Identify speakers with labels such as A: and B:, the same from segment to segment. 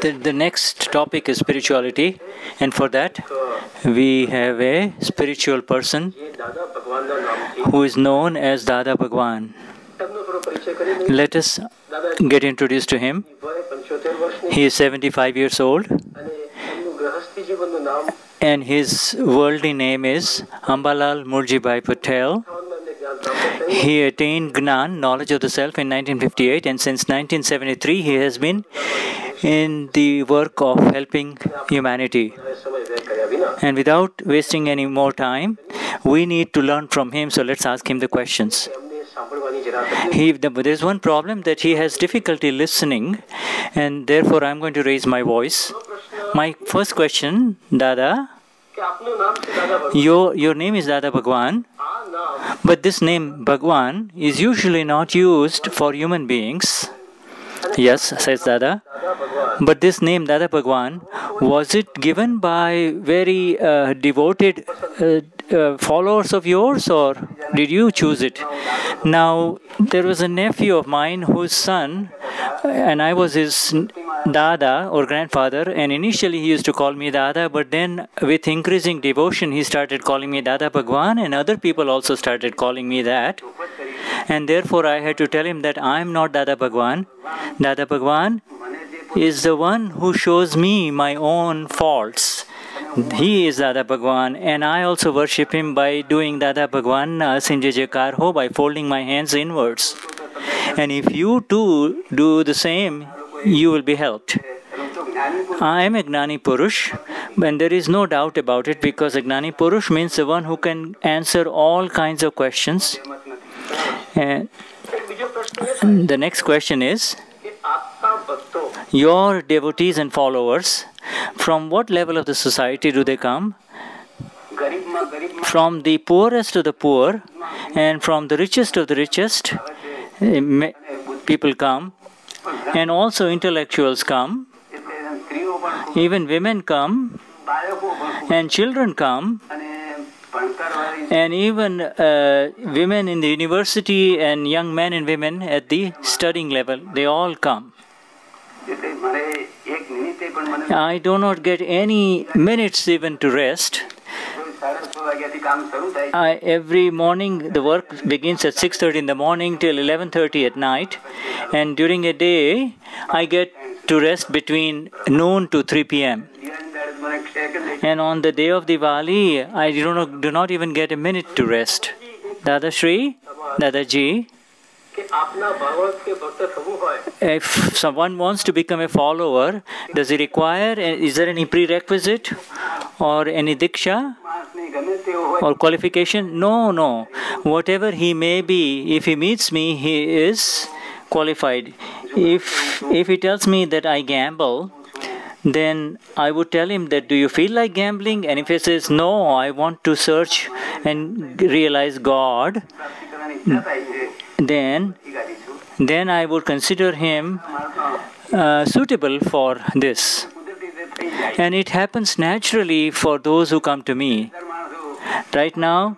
A: The next topic is spirituality, and for that we have a spiritual person who is known as Dada Bhagwan. Let us get introduced to him. He is 75 years old, and his worldly name is Ambalal Murjibhai Patel. He attained Gnan, knowledge of the self, in 1958, and since 1973 he has been in the work of helping humanity. And without wasting any more time, we need to learn from him, so let's ask him the questions. There's one problem, that he has difficulty listening, and therefore I'm going to raise my voice. My first question, Dada, your name is Dada Bhagwan, but this name Bhagwan is usually not used for human beings. Yes, says Dada. But this name Dada Bhagwan, was it given by very devoted followers of yours, or did you choose it? Now, there was a nephew of mine whose son, and I was his Dada or grandfather, and initially he used to call me Dada, but then with increasing devotion he started calling me Dada Bhagwan, and other people also started calling me that. And therefore I had to tell him that I am not Dada Bhagwan. Dada Bhagwan is the one who shows me my own faults. He is Dada Bhagwan, and I also worship him by doing Dada Bhagwan Sinjay Jaykar Ho, by folding my hands inwards. And if you too do the same, you will be helped. I am a Gnani Purush, and there is no doubt about it, because a Gnani Purush means the one who can answer all kinds of questions. And the next question is, your devotees and followers, from what level of the society do they come? From the poorest of the poor, and from the richest of the richest, people come, and also intellectuals come, even women come, and children come, and even women in the university and young men and women at the studying level, they all come. I do not get any minutes even to rest. Every morning the work begins at 6:30 in the morning till 11:30 at night, and during a day I get to rest between noon to 3 p.m. And on the day of Diwali, I do not even get a minute to rest. Dadashri, Dadaji, if someone wants to become a follower, does he require, is there any prerequisite or any diksha or qualification? No. Whatever he may be, if he meets me, he is qualified. If he tells me that I gamble, then I would tell him that, do you feel like gambling? And if he says, no, I want to search and realize God, then I would consider him suitable for this. And it happens naturally for those who come to me. Right now,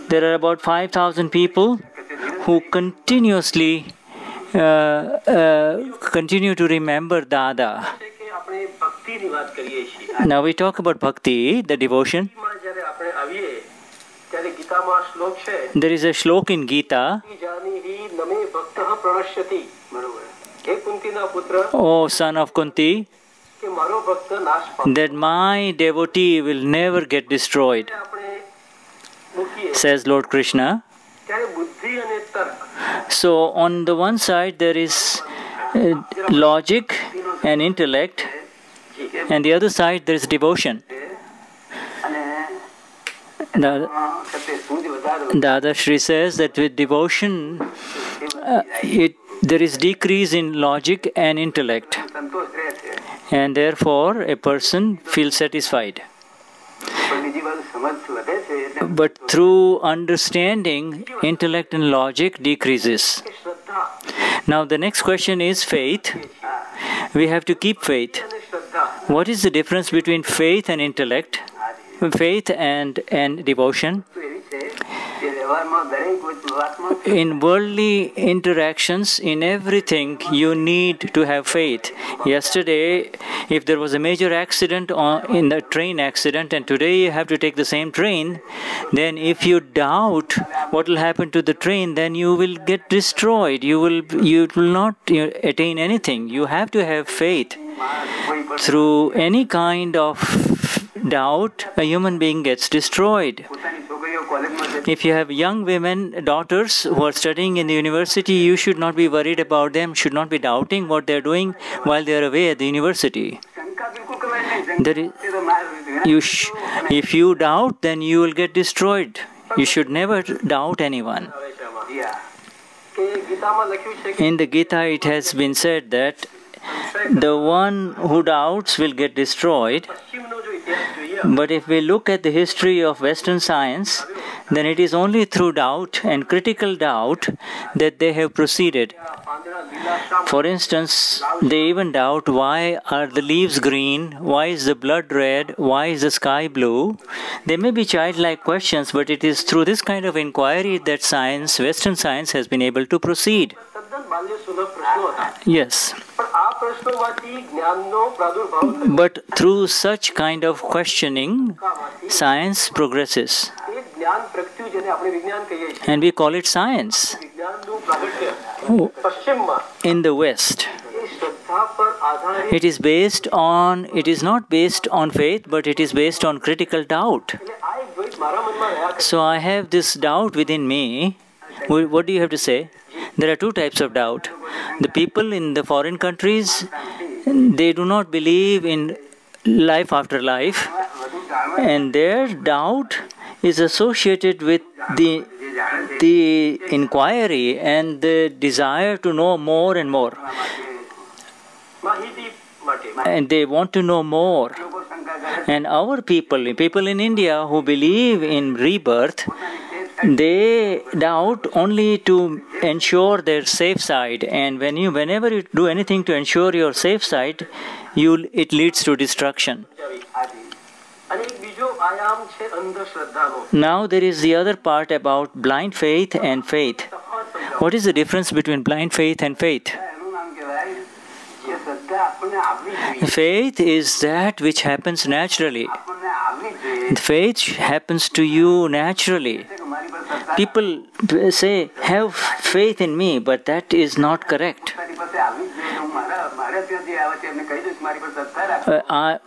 A: there are about 5,000 people who continuously continue to remember Dada. Now we talk about bhakti, the devotion. There is a shlok in Gita. O son of Kunti, that my devotee will never get destroyed, says Lord Krishna. So on the one side there is logic and intellect, and the other side there is devotion. Dadashri says that with devotion, there is decrease in logic and intellect, and therefore a person feels satisfied. But through understanding, intellect and logic decreases. Now the next question is faith. We have to keep faith. What is the difference between faith and intellect? Faith and devotion? in worldly interactions, in everything, you need to have faith. Yesterday, if there was a major accident in the train accident, and today you have to take the same train, then if you doubt what will happen to the train, then you will get destroyed. You will not attain anything. You have to have faith. Through any kind of doubt, a human being gets destroyed. If you have young women, daughters who are studying in the university, you should not be worried about them, should not be doubting what they are doing while they are away at the university. If you doubt, then you will get destroyed. You should never doubt anyone. In the Gita, it has been said that the one who doubts will get destroyed. But if we look at the history of Western science, then it is only through doubt and critical doubt that they have proceeded. For instance, they even doubt, why are the leaves green, why is the blood red, why is the sky blue? They may be childlike questions, but it is through this kind of inquiry that science, Western science, has been able to proceed. Yes. But through such kind of questioning, science progresses. And we call it science. In the West, it is not based on faith, but it is based on critical doubt. So I have this doubt within me. What do you have to say? There are two types of doubt. The people in the foreign countries, they do not believe in life after life, and their doubt is associated with the inquiry and the desire to know more and more. And they want to know more. And our people in India who believe in rebirth, they doubt only to ensure their safe side. And whenever you do anything to ensure your safe side, it leads to destruction. Now there is the other part about blind faith and faith. What is the difference between blind faith and faith? Faith is that which happens naturally. Faith happens to you naturally. People say, have faith in me, but that is not correct.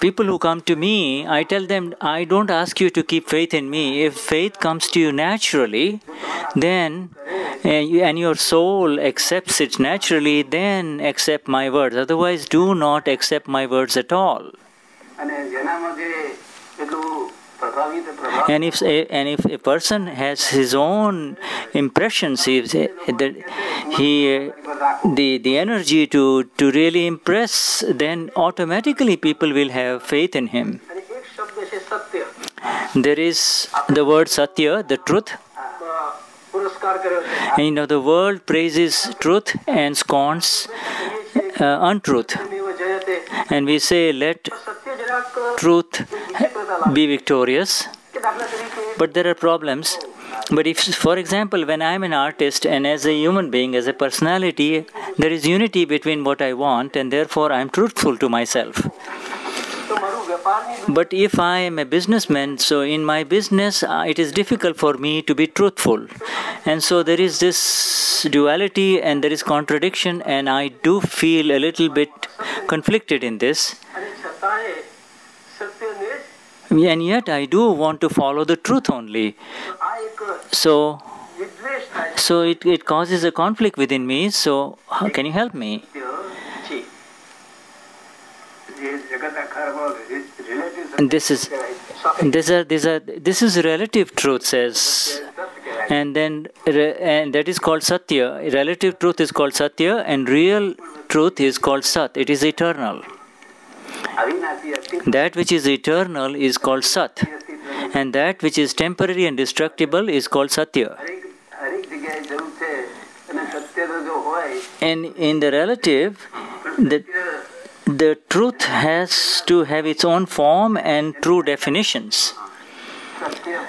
A: People who come to me, I tell them, I don't ask you to keep faith in me. If faith comes to you naturally, then, and your soul accepts it naturally, then accept my words. Otherwise, do not accept my words at all. And if a person has his own impressions, the energy to really impress, then automatically people will have faith in him. There is the word satya, the truth. And the world praises truth and scorns untruth. And we say, let truth be victorious. But there are problems. But if, for example, when I am an artist and as a human being, as a personality, there is unity between what I want, and therefore I am truthful to myself. But if I am a businessman, so in my business, it is difficult for me to be truthful. And so there is this duality and there is contradiction, and I do feel a little bit conflicted in this. And yet I do want to follow the truth only. So it causes a conflict within me. So how can you help me? And this is relative truth, says, and that is called satya. Relative truth is called satya, and real truth is called sat. It is eternal. That which is eternal is called sat, and that which is temporary and destructible is called satya. And in the relative, the truth has to have its own form and true definitions.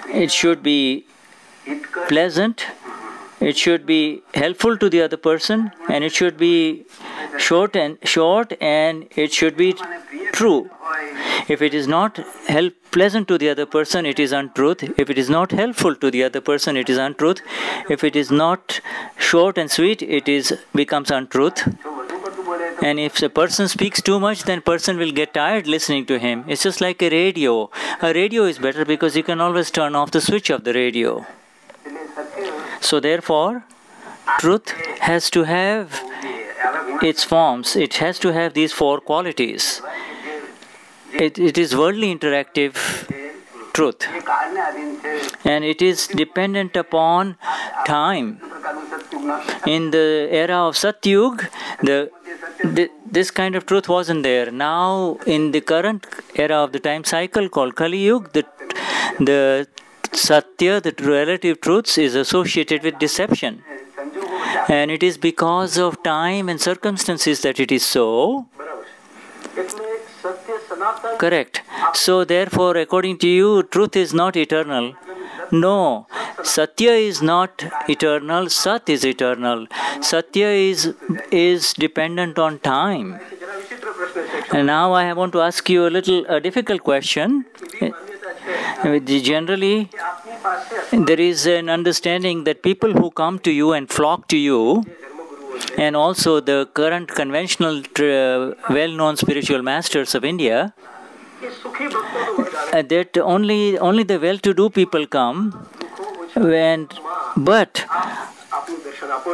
A: It should be pleasant, it should be helpful to the other person, and it should be short, and it should be true. If it is not pleasant to the other person, it is untruth. If it is not helpful to the other person, it is untruth. If it is not short and sweet, it becomes untruth. And if the person speaks too much, then person will get tired listening to him. It's just like a radio. A radio is better because you can always turn off the switch of the radio. So therefore, truth has to have its forms. It has to have these four qualities. It is worldly interactive truth. And it is dependent upon time. In the era of Satyug, this kind of truth wasn't there. Now, in the current era of the time cycle called Kali Yuga, the Satya, the relative truths, is associated with deception. And it is because of time and circumstances that it is so. Correct. So therefore, according to you, truth is not eternal. No, Satya is not eternal, Sat is eternal. Satya is dependent on time. And now I want to ask you a difficult question. Generally, there is an understanding that people who come to you and flock to you, and also the current conventional well-known spiritual masters of India, that only the well-to-do people come,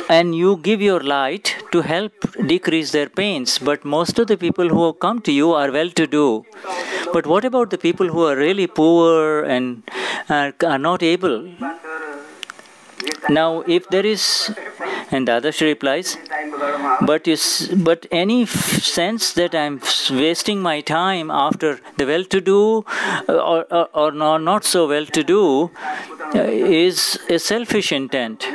A: and you give your light to help decrease their pains. But most of the people who come to you are well-to-do. But what about the people who are really poor and are not able? Now, if there is, and Dadashri replies, but any sense that I'm wasting my time after the well-to-do or not so well-to-do is a selfish intent.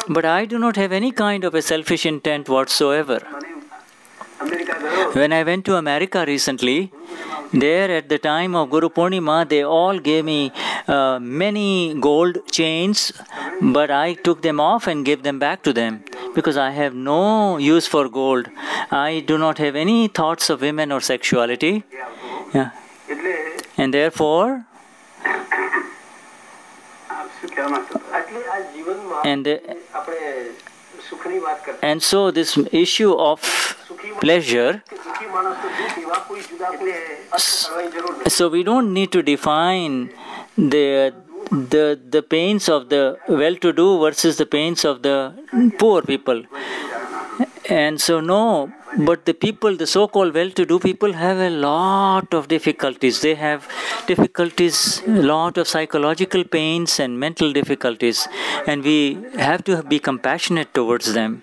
A: But I do not have any kind of a selfish intent whatsoever. When I went to America recently, there at the time of Guru Purnima, they all gave me many gold chains, but I took them off and gave them back to them because I have no use for gold. I do not have any thoughts of women or sexuality. Yeah. And therefore, and so this issue of pleasure, so we don't need to define the pains of the well-to-do versus the pains of the poor people. And so no, but the so-called well-to-do people have a lot of difficulties. They have difficulties, a lot of psychological pains and mental difficulties. And we have to be compassionate towards them.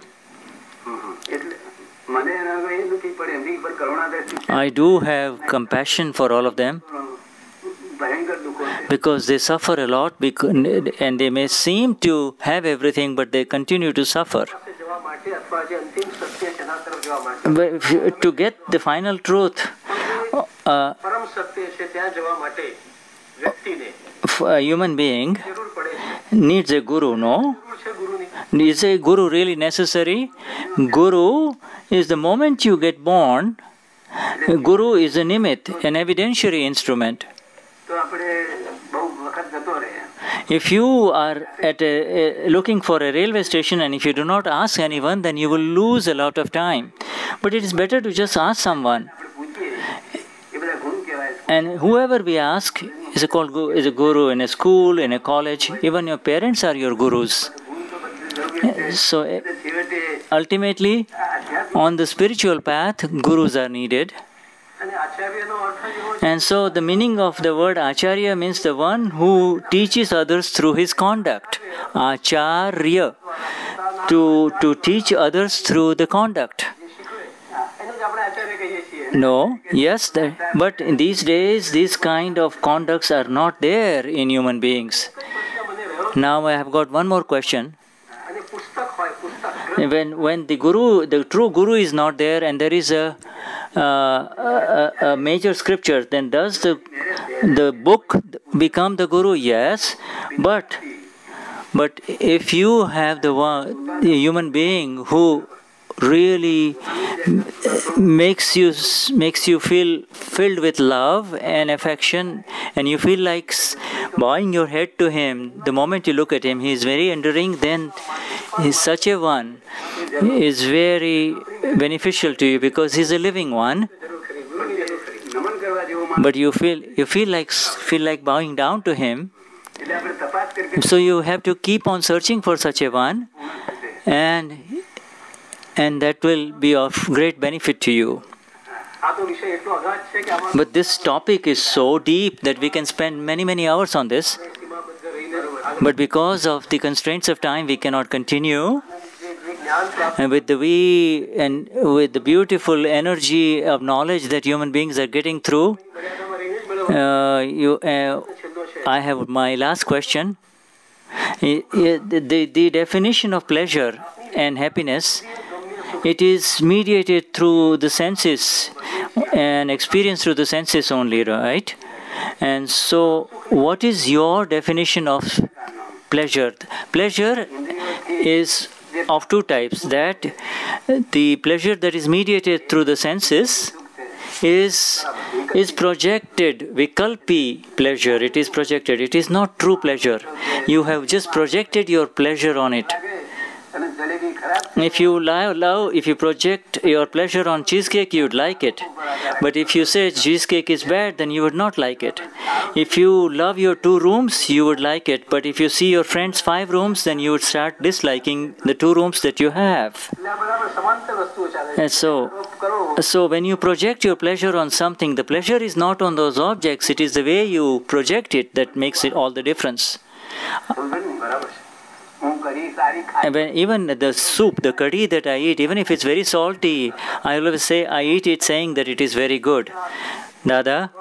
A: I do have compassion for all of them because they suffer a lot, and they may seem to have everything, but they continue to suffer. But to get the final truth, a human being needs a guru, no? Is a guru really necessary? Guru is the moment you get born. Guru is a nimit, an evidentiary instrument. If you are looking for a railway station and if you do not ask anyone, then you will lose a lot of time. But it is better to just ask someone. And whoever we ask is a guru in a school, in a college. Even your parents are your gurus. So ultimately, on the spiritual path, gurus are needed. And so the meaning of the word Acharya means the one who teaches others through his conduct. Acharya, to teach others through the conduct. No, yes, but in these days, these kind of conducts are not there in human beings. Now I have got one more question. When the true guru is not there and there is a major scripture, then does the book become the guru? Yes, but But if you have the human being who really makes you feel filled with love and affection, and you feel like bowing your head to him the moment you look at him, he is very enduring, then such a one is very beneficial to you because he's a living one. But you feel like bowing down to him. So you have to keep on searching for such a one, and that will be of great benefit to you. But this topic is so deep that we can spend many hours on this. But because of the constraints of time, we cannot continue. And with the beautiful energy of knowledge that human beings are getting through, I have my last question. The definition of pleasure and happiness, it is mediated through the senses and experienced through the senses only, right? And so, what is your definition of pleasure? Pleasure is of two types. That the pleasure that is mediated through the senses is projected, vikalpi pleasure. It is projected. It is not true pleasure. You have just projected your pleasure on it. If you project your pleasure on cheesecake, you would like it. But if you say cheesecake is bad, then you would not like it. If you love your 2 rooms, you would like it. But if you see your friend's 5 rooms, then you would start disliking the 2 rooms that you have. And so when you project your pleasure on something, the pleasure is not on those objects. It is the way you project it that makes it all the difference. And even the soup, the curry that I eat, even if it's very salty, I always say I eat it saying that it is very good. Dada,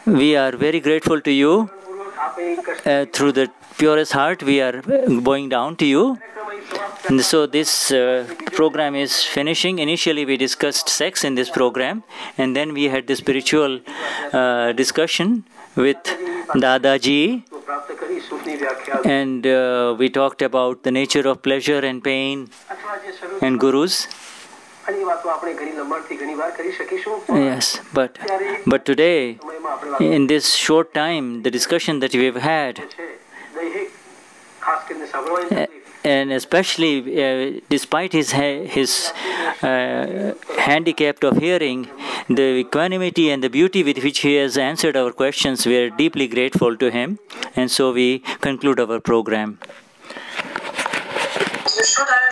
A: we are very grateful to you. Through the purest heart, we are bowing down to you. And so this program is finishing. Initially, we discussed sex in this program, and then we had the spiritual discussion with Dadaji. And we talked about the nature of pleasure and pain and gurus. Yes, but today, in this short time, the discussion that we've had, and especially despite his handicap of hearing, the equanimity and the beauty with which he has answered our questions, we are deeply grateful to him. And so we conclude our program.